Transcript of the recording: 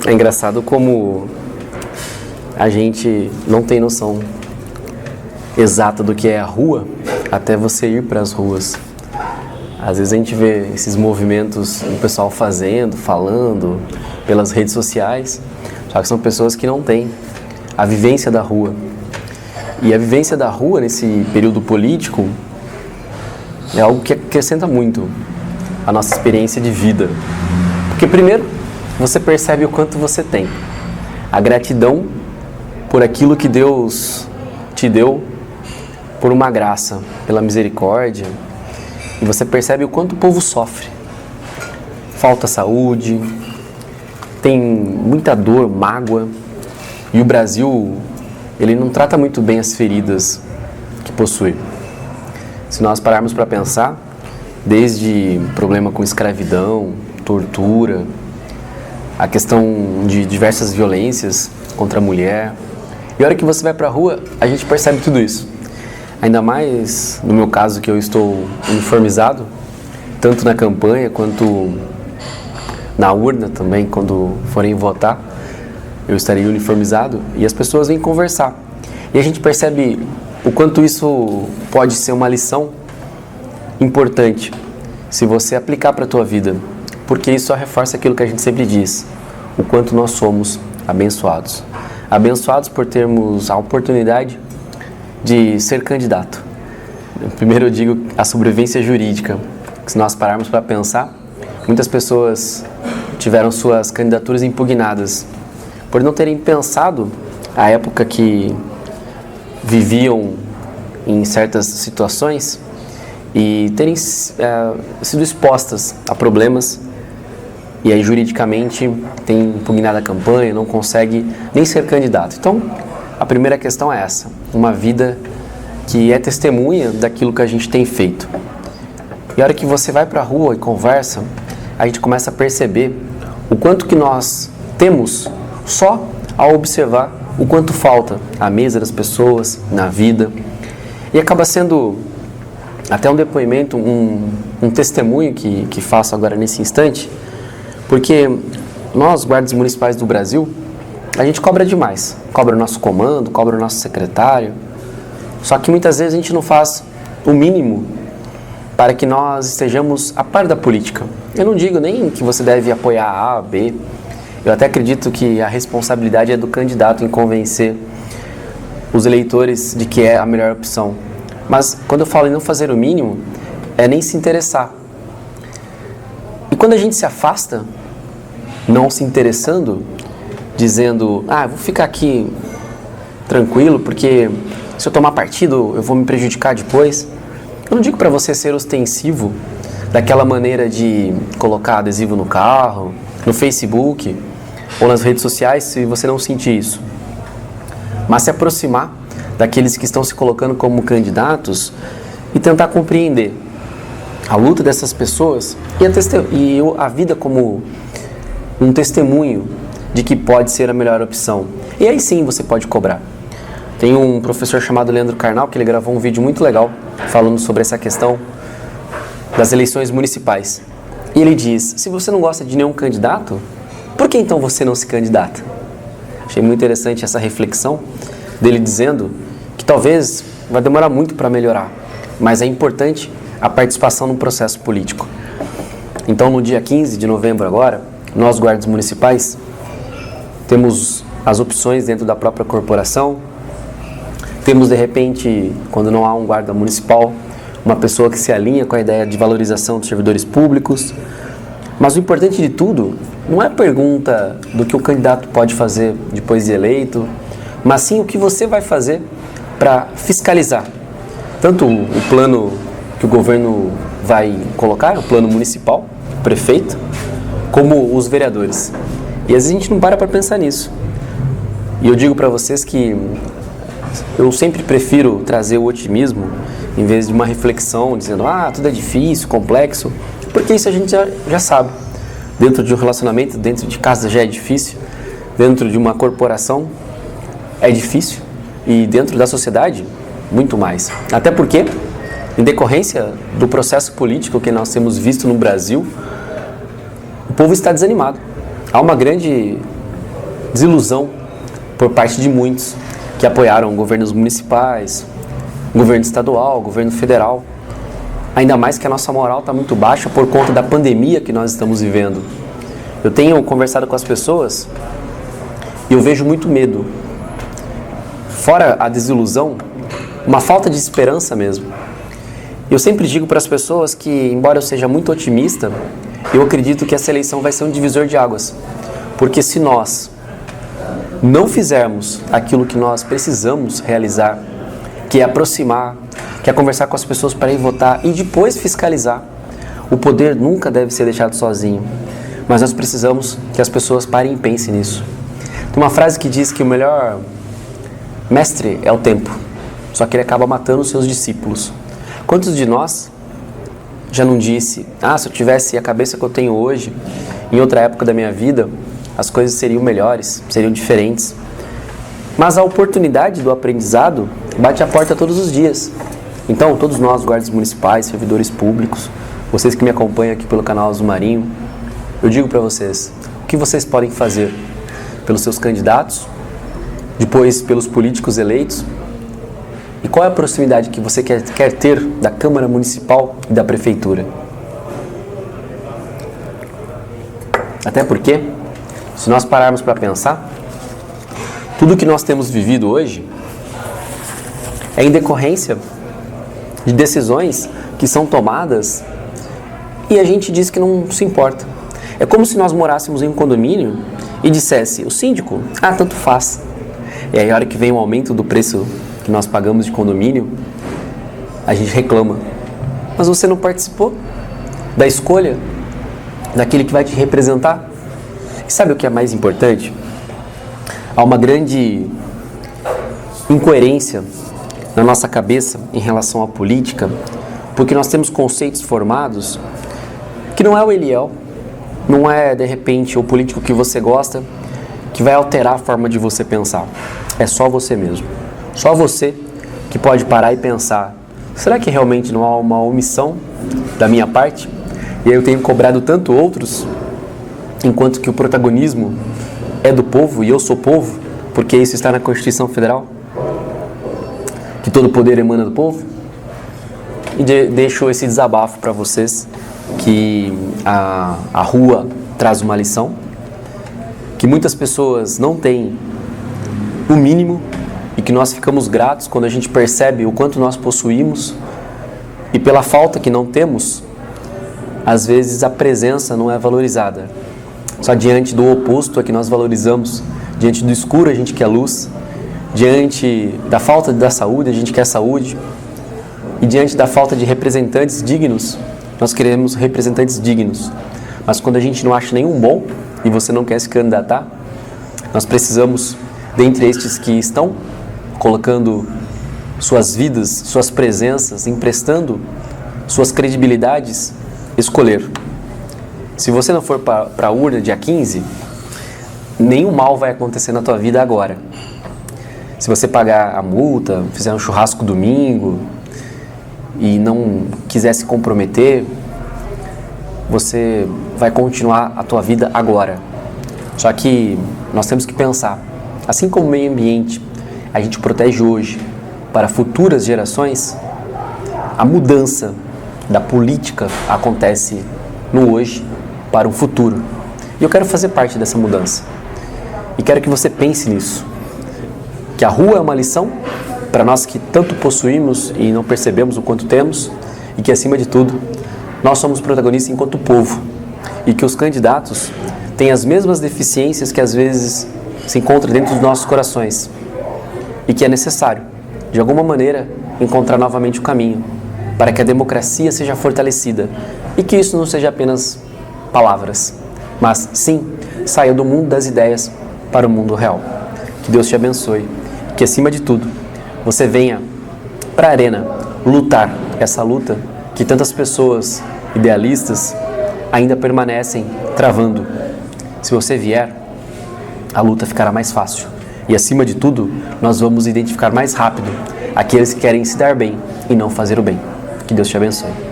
É engraçado como a gente não tem noção exata do que é a rua até você ir para as ruas. Às vezes a gente vê esses movimentos do pessoal fazendo, falando pelas redes sociais, só que são pessoas que não têm a vivência da rua. E a vivência da rua nesse período político é algo que acrescenta muito a nossa experiência de vida. Porque primeiro, você percebe o quanto você tem. A gratidão por aquilo que Deus te deu, por uma graça, pela misericórdia. E você percebe o quanto o povo sofre. Falta saúde, tem muita dor, mágoa. E o Brasil, ele não trata muito bem as feridas que possui. Se nós pararmos para pensar, desde problema com escravidão, tortura, a questão de diversas violências contra a mulher. E a hora que você vai para a rua, a gente percebe tudo isso. Ainda mais, no meu caso, que eu estou uniformizado, tanto na campanha quanto na urna também, quando forem votar, eu estarei uniformizado e as pessoas vêm conversar. E a gente percebe o quanto isso pode ser uma lição importante se você aplicar para a tua vida, porque isso só reforça aquilo que a gente sempre diz, o quanto nós somos abençoados. Abençoados por termos a oportunidade de ser candidato. Primeiro eu digo a sobrevivência jurídica, que se nós pararmos para pensar, muitas pessoas tiveram suas candidaturas impugnadas por não terem pensado a época que viviam em certas situações e terem sido expostas a problemas e aí juridicamente tem impugnado a campanha, não consegue nem ser candidato. Então, a primeira questão é essa, uma vida que é testemunha daquilo que a gente tem feito. E a hora que você vai para a rua e conversa, a gente começa a perceber o quanto que nós temos só ao observar o quanto falta à mesa das pessoas, na vida. E acaba sendo até um depoimento, um testemunho que faço agora nesse instante, porque nós, guardas municipais do Brasil, a gente cobra demais. Cobra o nosso comando, cobra o nosso secretário. Só que muitas vezes a gente não faz o mínimo para que nós estejamos a par da política. Eu não digo nem que você deve apoiar A, B. Eu até acredito que a responsabilidade é do candidato em convencer os eleitores de que é a melhor opção. Mas quando eu falo em não fazer o mínimo, é nem se interessar. E quando a gente se afasta, não se interessando, dizendo, vou ficar aqui tranquilo, porque se eu tomar partido, eu vou me prejudicar depois. Eu não digo para você ser ostensivo, daquela maneira de colocar adesivo no carro, no Facebook ou nas redes sociais, se você não sentir isso. Mas se aproximar daqueles que estão se colocando como candidatos e tentar compreender a luta dessas pessoas e a vida como um testemunho de que pode ser a melhor opção. E aí sim você pode cobrar. Tem um professor chamado Leandro Carnal, que ele gravou um vídeo muito legal falando sobre essa questão das eleições municipais. E ele diz, se você não gosta de nenhum candidato, por que então você não se candidata? Achei muito interessante essa reflexão dele dizendo que talvez vai demorar muito para melhorar, mas é importante a participação no processo político. Então no dia 15 de novembro agora, nós guardas municipais temos as opções dentro da própria corporação. Temos, de repente, quando não há um guarda municipal, uma pessoa que se alinha com a ideia de valorização dos servidores públicos. Mas o importante de tudo não é a pergunta do que o candidato pode fazer depois de eleito, mas sim o que você vai fazer para fiscalizar tanto o plano que o governo vai colocar, o plano municipal, o prefeito, como os vereadores. E às vezes a gente não para pensar nisso. E eu digo para vocês que eu sempre prefiro trazer o otimismo em vez de uma reflexão dizendo, tudo é difícil, complexo, porque isso a gente já sabe. Dentro de um relacionamento, dentro de casa já é difícil, dentro de uma corporação é difícil e dentro da sociedade, muito mais. Até porque, em decorrência do processo político que nós temos visto no Brasil, o povo está desanimado. Há uma grande desilusão por parte de muitos que apoiaram governos municipais, governo estadual, governo federal. Ainda mais que a nossa moral está muito baixa por conta da pandemia que nós estamos vivendo. Eu tenho conversado com as pessoas e eu vejo muito medo. Fora a desilusão, uma falta de esperança mesmo. Eu sempre digo para as pessoas que, embora eu seja muito otimista, eu acredito que essa eleição vai ser um divisor de águas. Porque se nós não fizermos aquilo que nós precisamos realizar, que é aproximar, que é conversar com as pessoas para ir votar e depois fiscalizar, o poder nunca deve ser deixado sozinho. Mas nós precisamos que as pessoas parem e pensem nisso. Tem uma frase que diz que o melhor mestre é o tempo, só que ele acaba matando os seus discípulos. Quantos de nós já não disse, se eu tivesse a cabeça que eu tenho hoje, em outra época da minha vida, as coisas seriam melhores, seriam diferentes. Mas a oportunidade do aprendizado bate a porta todos os dias. Então, todos nós, guardas municipais, servidores públicos, vocês que me acompanham aqui pelo canal Azul Marinho, eu digo para vocês, o que vocês podem fazer pelos seus candidatos, depois pelos políticos eleitos, e qual é a proximidade que você quer ter da Câmara Municipal e da Prefeitura? Até porque, se nós pararmos para pensar, tudo que nós temos vivido hoje é em decorrência de decisões que são tomadas e a gente diz que não se importa. É como se nós morássemos em um condomínio e dissesse, o síndico, tanto faz. E aí a hora que vem o aumento do preço que nós pagamos de condomínio, a gente reclama. Mas você não participou da escolha daquele que vai te representar? E sabe o que é mais importante? Há uma grande incoerência na nossa cabeça em relação à política, porque nós temos conceitos formados que não é o Eliel, não é, de repente, o político que você gosta, que vai alterar a forma de você pensar. É só você mesmo. Só você que pode parar e pensar, será que realmente não há uma omissão da minha parte? E aí eu tenho cobrado tanto outros, enquanto que o protagonismo é do povo e eu sou povo, porque isso está na Constituição Federal, que todo poder emana do povo. E deixo esse desabafo para vocês, que a rua traz uma lição, que muitas pessoas não têm o mínimo e que nós ficamos gratos quando a gente percebe o quanto nós possuímos e pela falta que não temos, às vezes a presença não é valorizada. Só diante do oposto é que nós valorizamos. Diante do escuro a gente quer luz. Diante da falta da saúde a gente quer saúde. E diante da falta de representantes dignos, nós queremos representantes dignos. Mas quando a gente não acha nenhum bom e você não quer se candidatar, nós precisamos, dentre estes que estão colocando suas vidas, suas presenças, emprestando suas credibilidades, escolher. Se você não for para a urna dia 15, nenhum mal vai acontecer na tua vida agora. Se você pagar a multa, fizer um churrasco domingo e não quiser se comprometer, você vai continuar a tua vida agora. Só que nós temos que pensar, assim como o meio ambiente a gente protege hoje para futuras gerações, a mudança da política acontece no hoje para um futuro. E eu quero fazer parte dessa mudança. E quero que você pense nisso. Que a rua é uma lição para nós que tanto possuímos e não percebemos o quanto temos, e que, acima de tudo, nós somos protagonistas enquanto povo. E que os candidatos têm as mesmas deficiências que às vezes se encontram dentro dos nossos corações. E que é necessário, de alguma maneira, encontrar novamente o caminho para que a democracia seja fortalecida e que isso não seja apenas palavras, mas sim saia do mundo das ideias para o mundo real. Que Deus te abençoe, que acima de tudo você venha para a arena lutar essa luta que tantas pessoas idealistas ainda permanecem travando. Se você vier, a luta ficará mais fácil e, acima de tudo, nós vamos identificar mais rápido aqueles que querem se dar bem e não fazer o bem. Que Deus te abençoe.